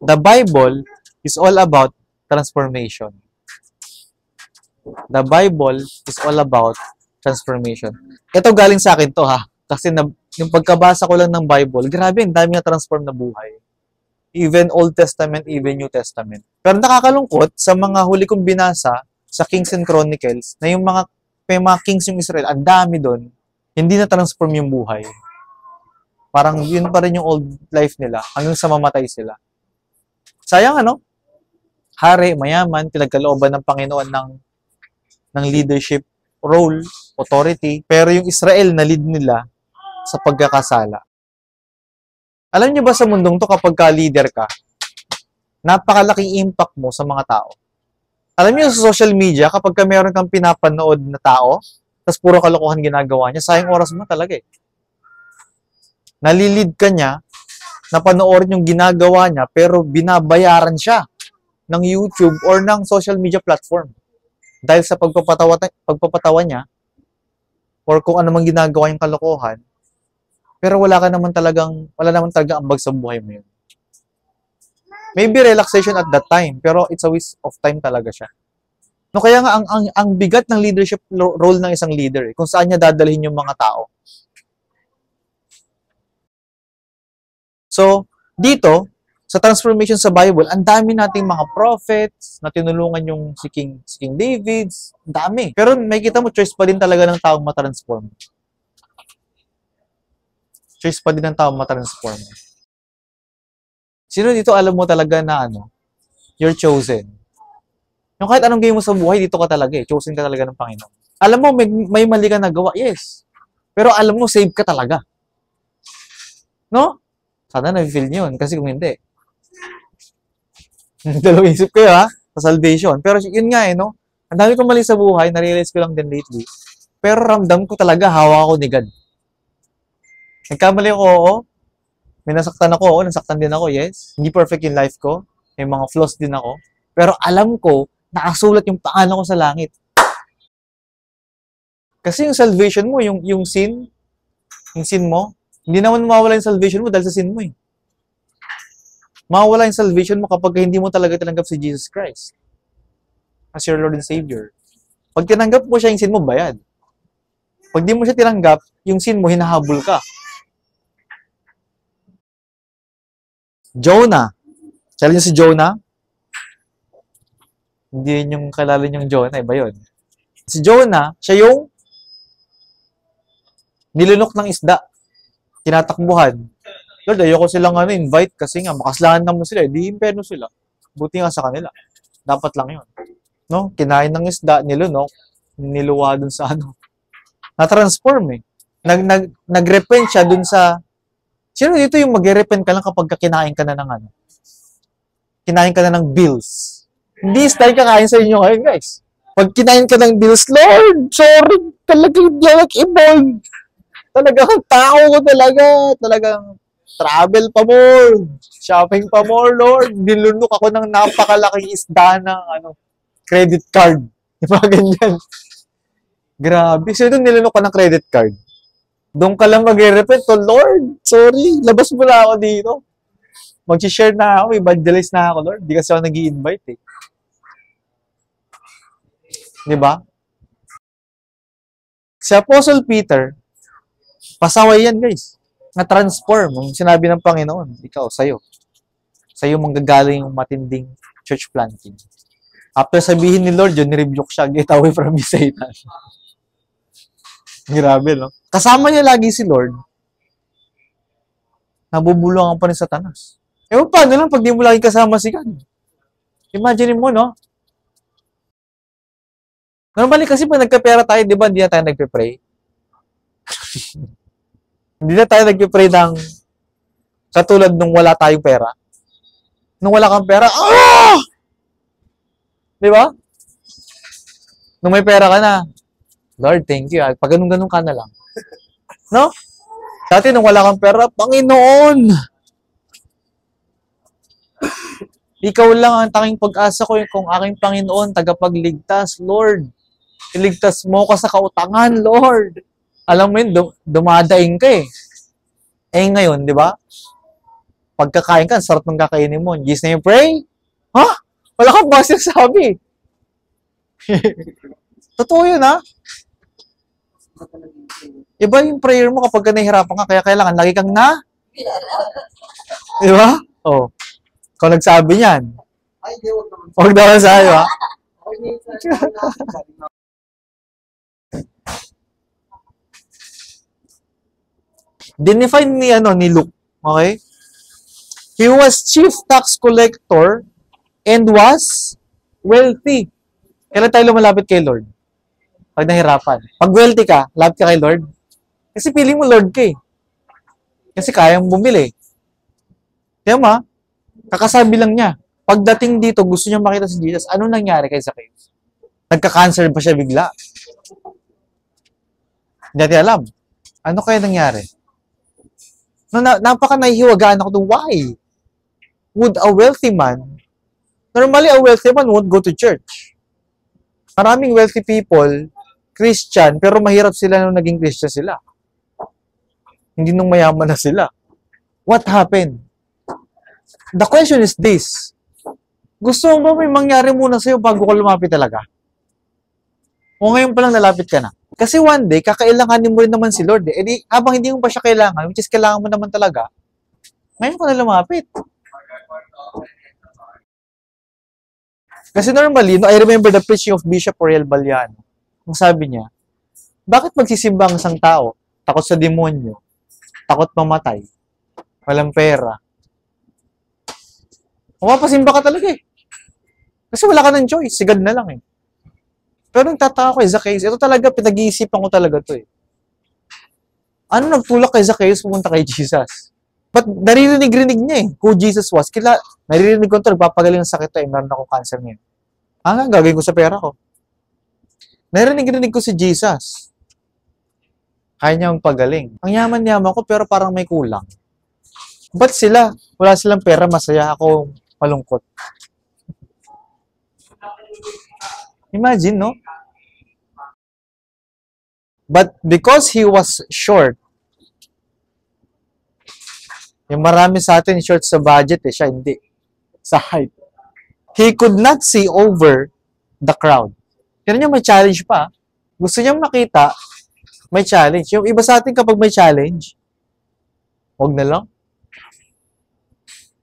The Bible is all about transformation. The Bible is all about transformation. Ito galing sa akin to ha. Kasi yung pagkabasa ko lang ng Bible, grabe, ang dami na transform na buhay. Even Old Testament, even New Testament. Pero nakakalungkot, sa mga huli kong binasa, sa Kings and Chronicles, na yung may mga kings yung Israel, ang dami doon, hindi na transform yung buhay. Parang yun pa rin yung old life nila, hanggang sa mamatay sila. Sayang ano? Hari, mayaman, pinagkalooban ng Panginoon ng leadership role, authority, pero yung Israel na lead nila sa pagkakasala. Alam niyo ba sa mundong to, kapag ka-leader ka, napakalaking impact mo sa mga tao. Alam niyo sa social media, kapag ka meron kang pinapanood na tao, tapos puro kalokohan ginagawa niya, sayang oras mo talaga eh. Nalilid ka niya, napanoorin yung ginagawa niya, pero binabayaran siya ng YouTube or ng social media platform. Dahil sa pagpapatawa niya, or kung ano mang ginagawa yung kalokohan, pero wala naman talagang ambag sa buhay mo yun. Maybe relaxation at that time, pero it's a waste of time talaga siya. No, kaya nga, ang bigat ng leadership role ng isang leader, kung saan niya dadalhin yung mga tao. So, dito, sa transformation sa Bible, ang dami nating mga prophets na tinulungan yung si King David, ang dami. Pero may kita mo, choice pa din talaga ng taong matransform. Choice pa din ng taong matransform. Sino dito alam mo talaga na you're chosen? Yung kahit anong gawin mo sa buhay, dito ka talaga eh. Chosen ka talaga ng Panginoon. Alam mo, may mali ka nagawa, yes. Pero alam mo, save ka talaga. No? Sana na-feel nyo yun, kasi kung hindi. Dalawang isip ko ha, sa salvation. Pero yun nga no? Ang dami kong mali sa buhay, na-realize ko lang din lately. Pero ramdam ko talaga, hawa ko ni God. Nagkamali ako, oo. May nasaktan ako, oo. Nasaktan din ako, yes. Hindi perfect yung life ko. May mga flaws din ako. Pero alam ko, nakasulat yung pangalan ko sa langit. Kasi yung salvation mo, yung sin mo, hindi naman mawawala yung salvation mo dahil sa sin mo eh. Mawawala yung salvation mo kapag hindi mo talaga tinanggap si Jesus Christ as your Lord and Savior. Pag tinanggap mo siya, yung sin mo, bayad. Pag di mo siya tinanggap, yung sin mo, hinahabol ka. Jonah. Kala niyo si Jonah? Hindi yun yung kalala niyong Jonah, iba yun. Si Jonah, siya yung nilunok ng isda. Tinatakbuhan. Lord, ayoko silang invite kasi nga, makaslahan naman sila. Di imperno sila. Buti nga sa kanila. Dapat lang yun. No? Kinain ng isda, nilunok, niluwa dun sa na-transform eh. Nag-repent siya dun sa sino dito yung mag-repent ka lang kapag kinain ka na ng kinain ka na ng bills? Hindi style kakain sa inyo ngayon, guys. Pag kinain ka ng bills, Lord, sorry, talagang di ako involved. Talagang tao ko talagang travel pa more, shopping pa more, Lord. Nilunok ako ng napakalaking isda ng credit card. Di ba ganyan? Grabe. Sino nilunok ka ng credit card? Doon ka lang mag-repent, Lord, sorry, labas mo na ako dito. Mag-share na ako, evangelize na ako, Lord. Di kasi ako nag-i-invite eh. Di ba? Si Apostle Peter, pasaway yan, guys. Na-transform. Ang sinabi ng Panginoon, ikaw, sa'yo. Sa'yo manggagaling yung matinding church planting. After sabihin ni Lord yun, nirebuke siya, get away from me, Satan. Grabe, no? Kasama niya lagi si Lord, nabubulungan pa ni Satanas. Paano lang pag di mo lagi kasama si God? Imagine mo, no? Normally kasi pag nagkapera tayo, di ba, hindi na tayo nagpe-pray? Hindi na tayo nagpe-pray ng katulad nung wala tayong pera. Nung wala kang pera, di ba? Nung may pera ka na, Lord, thank you. Pag ganun-ganun ka na lang. No? Dati nung wala kang pera, Panginoon! Ikaw lang ang tanging pag-asa ko kung aking Panginoon, tagapagligtas, Lord. Iligtas mo ka sa kautangan, Lord. Alam mo yun, dumadaing ka eh. Ngayon, di ba? Pagkakain ka, ang sarap ng kakainin mo. In Jesus' name pray? Ha? Wala kang ba sinasabi? Totoo yun, ha? Iba yung prayer mo kapag ka nahihirapan ka, kaya kailangan lagi kang na. Di ba? Oh. Kung nagsabi niyan. Ay, di, huwag naman. Huwag naman sa'yo, ha? Dinefine ni Luke. Okay? He was chief tax collector and was wealthy. Kailan tayo lumalapit kay Lord? Pag nahirapan. Pag wealthy ka, lapit ka kay Lord. Kasi feeling mo Lord ka eh. Kasi kayang bumili. Kaya ma, kakasabi lang niya. Pagdating dito, gusto niya makita si Jesus. Ano nangyari kay Zacchaeus? Nagka-cancer pa siya bigla. Hindi natin alam. Ano kaya nangyari? Napaka nahihiwagaan ako doon. Why would a wealthy man, normally a wealthy man won't go to church. Maraming wealthy people, Christian, pero mahirap sila nung naging Christian sila. Hindi nung mayaman na sila. What happened? The question is this. Gusto mo ba may mangyari muna sa'yo bago ka lumapit talaga? O ngayon pa lang nalapit ka na? Kasi one day, kakailanganin mo rin naman si Lord. Eh. Edi, habang hindi mo pa siya kailangan, which is kailangan mo naman talaga, ngayon ka na lumapit. Kasi normally, no, I remember the preaching of Bishop Oriel Baliano. Ang sabi niya, bakit magsisimba ang isang tao? Takot sa demonyo, takot mamatay, walang pera. Mapapasimba ka talaga eh. Kasi wala ka ng choice, sigad na lang eh. Pero nagtataka ko kay Zacchaeus, ito talaga, pinag-iisipan ko talaga to eh. Ano nagtulak kay Zacchaeus pumunta kay Jesus? But naririnig-rinig niya eh, who Jesus was. Naririnig ko ito, nagpapagaling ng sakit to eh, meron akong cancer ngayon. Ang gagawin ko sa pera ko. Naririnig-rinig ko si Jesus. Kaya niya magpagaling. Ang yaman-yaman ko, pero parang may kulang. Ba't sila? Wala silang pera, masaya ako malungkot. Imagine, no? But because he was short, yung marami sa atin short sa budget eh, siya hindi. Sa height. He could not see over the crowd. Pero niya may challenge pa. Gusto niyang makita, may challenge. Yung iba sa atin kapag may challenge, wag na lang.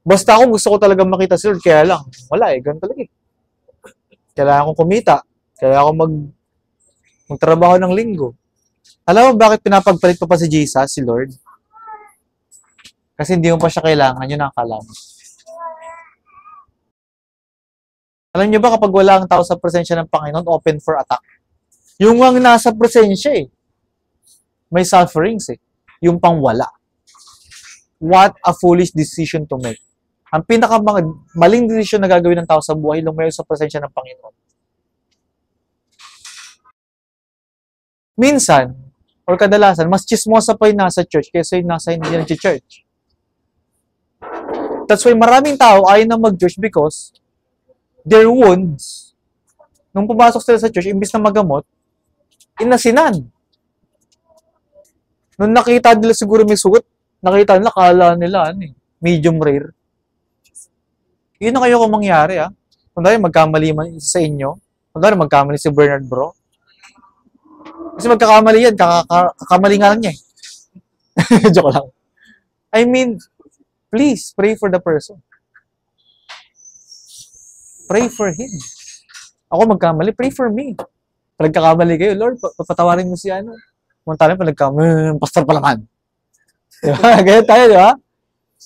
Basta ako gusto ko talaga makita si Lord, kaya lang, wala eh, ganun talaga eh. Kailangan kong kumita. Kailangan kong magtrabaho ng linggo. Alam mo bakit pinapagpalit ko pa si Jesus, si Lord? Kasi hindi mo pa siya kailangan, yun ang akala mo. Alam niyo ba kapag wala ang tao sa presensya ng Panginoon, open for attack? Yung ang nasa presensya eh, may sufferings eh. Yung pangwala. What a foolish decision to make. Ang pinakamaling decision na gagawin ng tao sa buhay, lumayo sa presensya ng Panginoon. Minsan, or kadalasan, mas chismosa pa yung nasa church kaysa yung nasa hindi na church. That's why maraming tao ayaw na mag-church because their wounds, nung pumasok sila sa church, imbis na magamot, inasinan. Nung nakita nila siguro may sugat, nakita nila, kala nila, medium rare. Yun na kayo kung mangyari, ha? Kung dahil magkamali man sa inyo, kung dahil magkamali si Bernard bro, kasi magkakamali yan, kakamali nga lang niya eh. Joke lang. I mean, please, pray for the person. Pray for him. Ako magkamali, pray for me. Pag nagkakamali kayo, Lord, papatawarin mo si ano. Mantalan pa nagkamali, pastor pa naman. Diba? Ganyan tayo, di ba?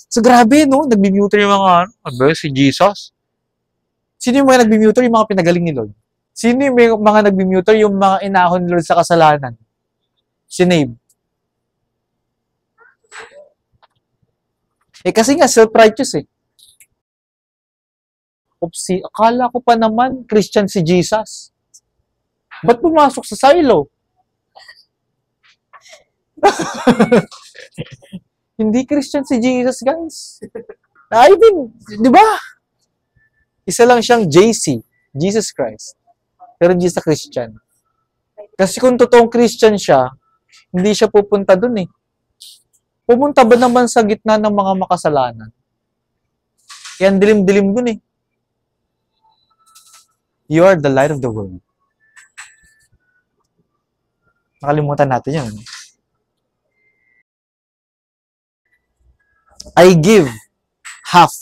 So, grabe, no? Nagbimuter yung mga, si Jesus. Sino yung mga nagbimuter? Yung mga pinagaling ni Lord. Sino yung mga nagbimuter? Yung mga inahon ni Lord sa kasalanan. Sinave. Eh, kasi nga, self-righteous eh. Oopsie, akala ko pa naman, Christian si Jesus. Ba't pumasok sa silo? Hindi Christian si Jesus, guys. I mean, di ba? Isa lang siyang JC, Jesus Christ. Pero hindi siya Christian. Kasi kung totoong Christian siya, hindi siya pupunta dun eh. Pumunta ba naman sa gitna ng mga makasalanan? Kaya ang dilim-dilim dun eh. You are the light of the world. Nakalimutan natin yun. I give half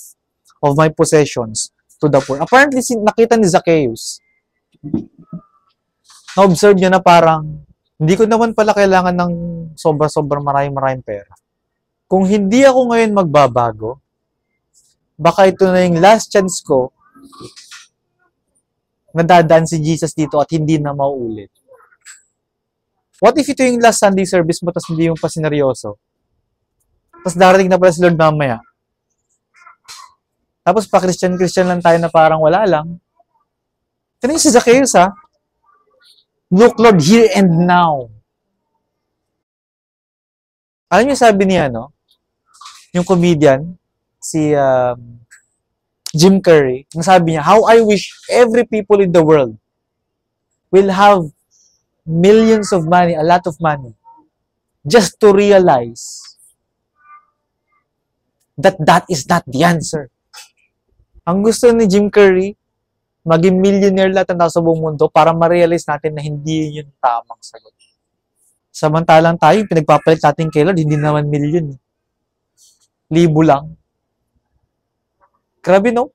of my possessions to the poor. Apparently, nakita ni Zacchaeus. Na-observe niya na parang, hindi ko naman pala kailangan ng sobra-sobrang maraming pera. Kung hindi ako ngayon magbabago, baka ito na yung last chance ko na dadaan si Jesus dito at hindi na mauulit. What if ito yung last Sunday service mo tapos hindi yung pa sineryoso? Tapos darating na pala si Lord mamaya. Tapos pa Christian lang tayo na parang wala lang. Ito na yung si Zacchaeus ha. Look Lord, here and now. Alam niyo sabi niya, no? Yung comedian, si Jim Carrey, nasabi niya, how I wish every people in the world will have millions of money, a lot of money, just to realize that that is not the answer. Ang gusto ni Jim Carrey, maging millionaire lahat ng tao sa buong mundo para ma-realize natin na hindi yun yung tamang sagot. Samantalang tayo, pinagpapalit natin kay Lord, hindi naman million. Libo lang. Grabe no?